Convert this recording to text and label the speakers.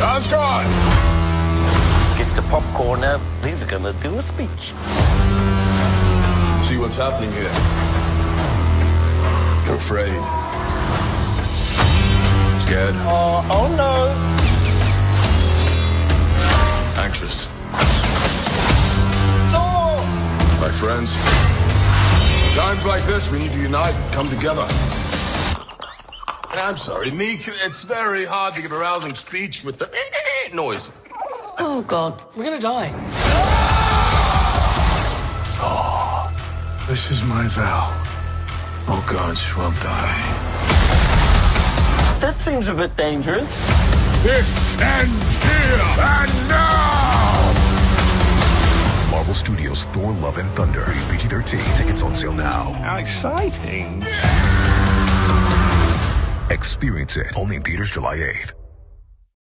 Speaker 1: Asgard!
Speaker 2: Get the popcorn out. He's gonna do a speech.
Speaker 1: See what's happening here. You're afraid. Scared.
Speaker 2: Oh no.
Speaker 1: Anxious.
Speaker 2: Oh!
Speaker 1: My friends, times like this, we need to unite and come together. I'm sorry, Meek. It's very hard to give a rousing speech with the noise.
Speaker 3: Oh, God. We're gonna die.
Speaker 1: Oh, this is my vow. Oh, gods will die.
Speaker 2: That seems a bit dangerous.
Speaker 1: This ends here and now!
Speaker 4: Marvel Studios' Thor: Love and Thunder. PG-13. Tickets on sale now.
Speaker 1: How exciting.
Speaker 4: Experience it only in theaters July 8th.